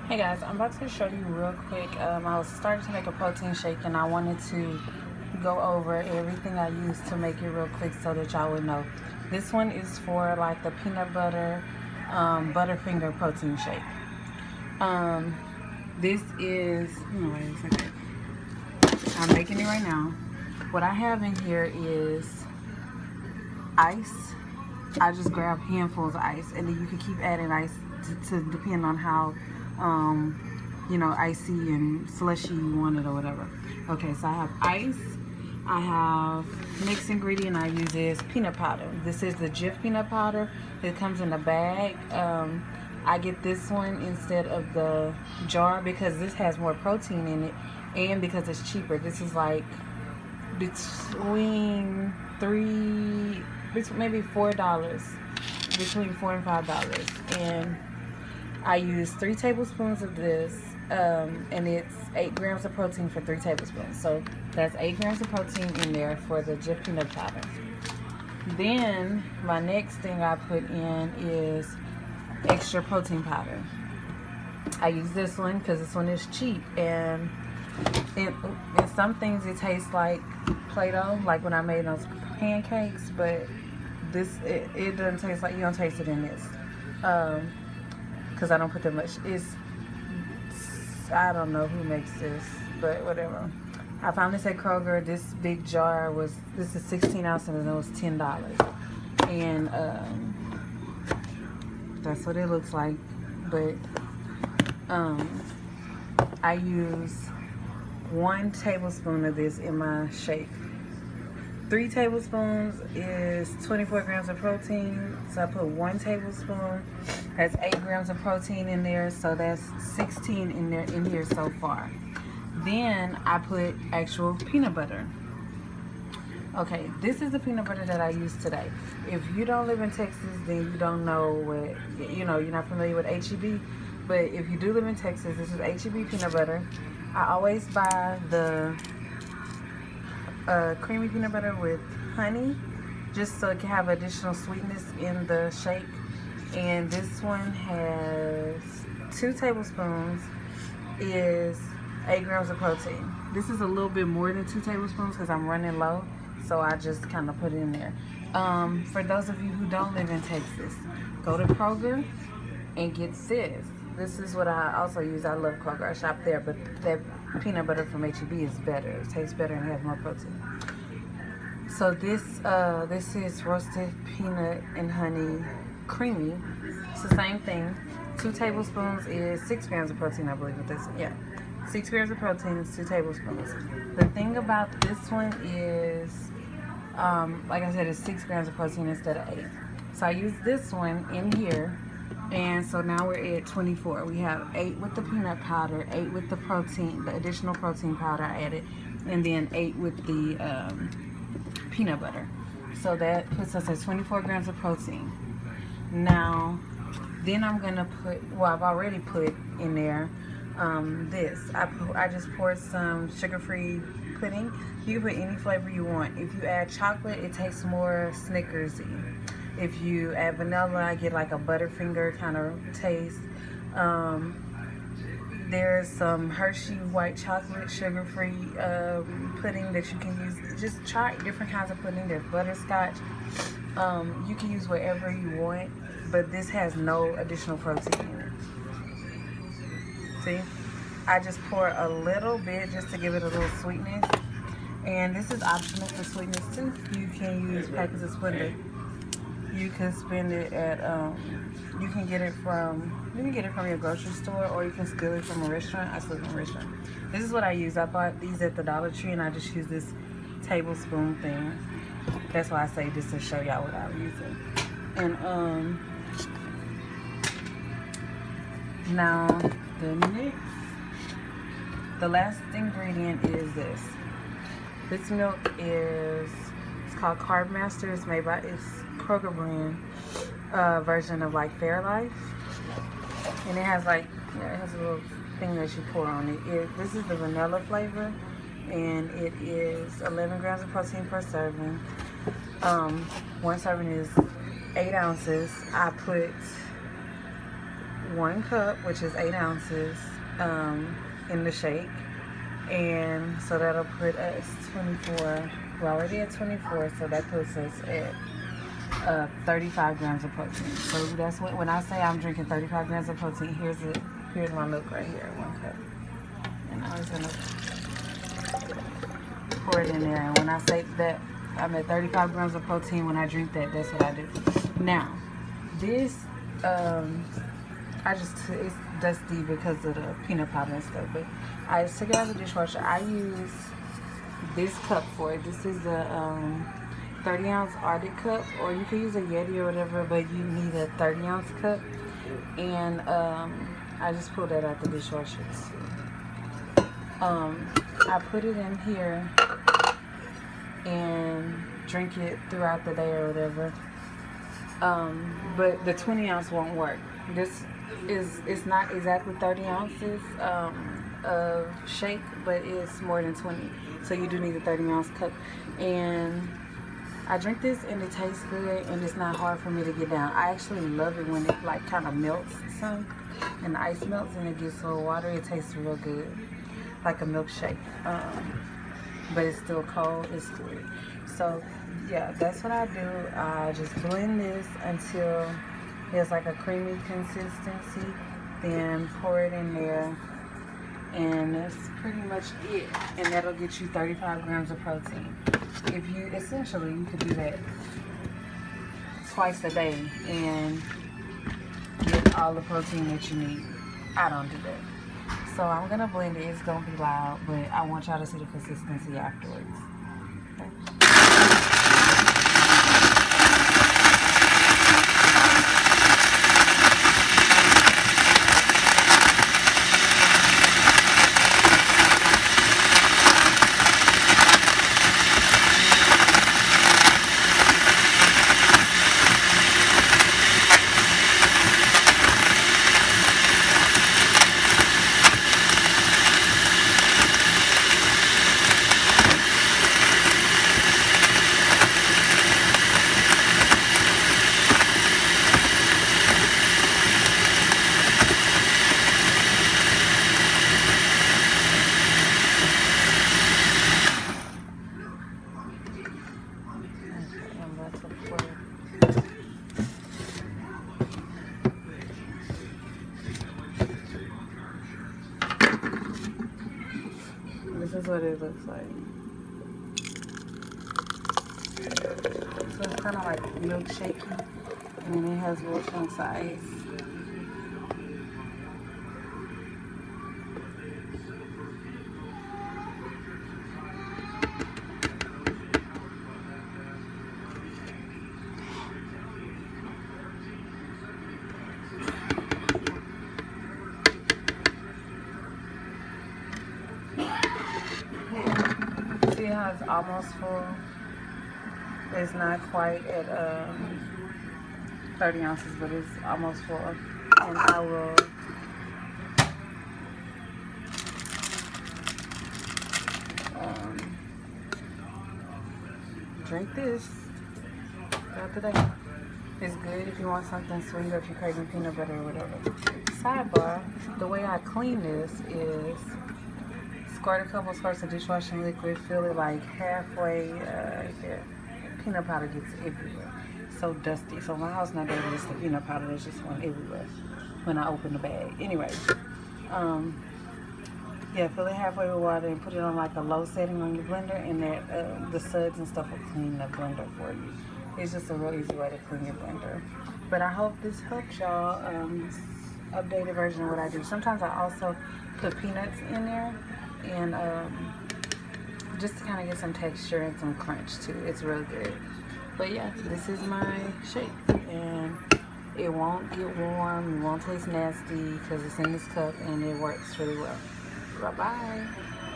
Hey guys, I'm about to show you real quick. I was starting to make a protein shake and I wanted to go over everything I use to make it real quick so that y'all would know. This one is for like the peanut butter Butterfinger protein shake. This is, wait a second. I'm making it right now. What I have in here is ice. I just grab handfuls of ice, and then you can keep adding ice to depend on how icy and slushy you want it or whatever. Okay, so I have ice. I have mixed ingredient I use is peanut powder. This is the Jif peanut powder. It comes in a bag. I get this one instead of the jar because this has more protein in it and because it's cheaper. This is like between maybe $4, between $4 and $5, and I use 3 tablespoons of this, and it's 8 grams of protein for 3 tablespoons. So that's 8 grams of protein in there for the Jif peanut powder. Then my next thing I put in is extra protein powder. I use this one because this one is cheap, and in some things it tastes like Play-Doh, like when I made those pancakes, but this it doesn't taste like, you don't taste it in this because I don't put that much. I don't know who makes this, but whatever. I found this at Kroger. This big jar this is 16 ounces and it was $10, and that's what it looks like. But I use 1 tablespoon of this in my shake. 3 tablespoons is 24 grams of protein, so I put 1 tablespoon. That's 8 grams of protein in there, so that's 16 in here so far. Then I put actual peanut butter. Okay, this is the peanut butter that I use today. If you don't live in Texas, then you don't know what, you're not familiar with H-E-B. But if you do live in Texas, this is H-E-B peanut butter. I always buy the creamy peanut butter with honey, just so it can have additional sweetness in the shake. And this one has 2 tablespoons, is 8 grams of protein. This is a little bit more than 2 tablespoons because I'm running low, so I just kind of put it in there. For those of you who don't live in Texas, go to Kroger and get this. This is what I also use. I love Kroger. I shop there, but that peanut butter from H-E-B is better. It tastes better and has more protein. So this is roasted peanut and honey creamy. It's the same thing. 2 tablespoons is 6 grams of protein, I believe, with this. Yeah, 6 grams of protein is 2 tablespoons. The thing about this one is, like I said, it's 6 grams of protein instead of 8. So I use this one in here. And so now we're at 24. We have 8 with the peanut powder, 8 with the protein, the additional protein powder I added, and then 8 with the peanut butter. So that puts us at 24 grams of protein. Now, then I'm gonna put, I've already put in there this. I just poured some sugar-free pudding. You can put any flavor you want. If you add chocolate, it tastes more Snickersy. If you add vanilla, I get like a Butterfinger kind of taste. There's some Hershey white chocolate sugar-free pudding that you can use. Just try different kinds of pudding. There's butterscotch. You can use whatever you want, but this has no additional protein in it. See? I just pour a little bit just to give it a little sweetness. And this is optional for sweetness too. You can use packets of Splenda. You can spend it at you can get it from your grocery store, or you can steal it from a restaurant. I steal it from a restaurant. This is what I use. I bought these at the Dollar Tree, and I just use this tablespoon thing. That's why I say this to show y'all what I'm using. And now the last ingredient is this. This milk is, it's called Carb Master. It's made by, it's Kroger brand version of like Fairlife, and it has like, it has a little thing that you pour on it. This is the vanilla flavor, and it is 11 grams of protein per serving. 1 serving is 8 ounces. I put 1 cup, which is 8 ounces, in the shake. And so that'll put us 24. We're already at 24, so that puts us at 35 grams of protein. So that's what, when I say I'm drinking 35 grams of protein, here's my milk right here, 1 cup. And I was gonna pour it in there. And when I say that I'm at 35 grams of protein when I drink that, that's what I do. Now, this, it's dusty because of the peanut powder and stuff, but I just took it out of the dishwasher. I use this cup for it. This is a 30-ounce Arctic cup, or you can use a Yeti or whatever, but you need a 30-ounce cup. And I just pulled that out the dishwasher. I put it in here and drink it throughout the day or whatever. But the 20-ounce won't work. It's not exactly 30 ounces of shake, but it's more than 20. So you do need a 30-ounce cup. And I drink this and it tastes good and it's not hard for me to get down. I actually love it when it like kind of melts some and the ice melts and it gets a little watery. It tastes real good, like a milkshake. But it's still cold. It's good. So yeah, that's what I do. I just blend this until it's like a creamy consistency, then pour it in there, and that's pretty much it. And that'll get you 35 grams of protein. If you, essentially, you could do that twice a day and get all the protein that you need. I don't do that. So I'm gonna blend it. It's gonna be loud, but I want y'all to see the consistency afterwards. Okay. This is what it looks like. So it's kind of like milkshake, and then it has little chunks of ice. See how it's almost full? It's not quite at 30 ounces, but it's almost full. And I will drink this throughout the day. It's good if you want something sweet or if you're craving peanut butter or whatever. Sidebar, the way I clean this is squirt a couple squirts of dishwashing liquid, fill it like halfway here. Peanut powder gets everywhere. So dusty. So my house not dirty, it's the peanut powder that's just going everywhere when I open the bag. Anyway, yeah, fill it halfway with water and put it on like a low setting on your blender, and that the suds and stuff will clean the blender for you. It's just a real easy way to clean your blender. But I hope this helps y'all. Updated version of what I do. Sometimes I also put peanuts in there, and just to kind of get some texture and some crunch too. It's real good. But yeah, this is my shake, and it won't get warm, it won't taste nasty because it's in this cup and it works really well. Bye bye.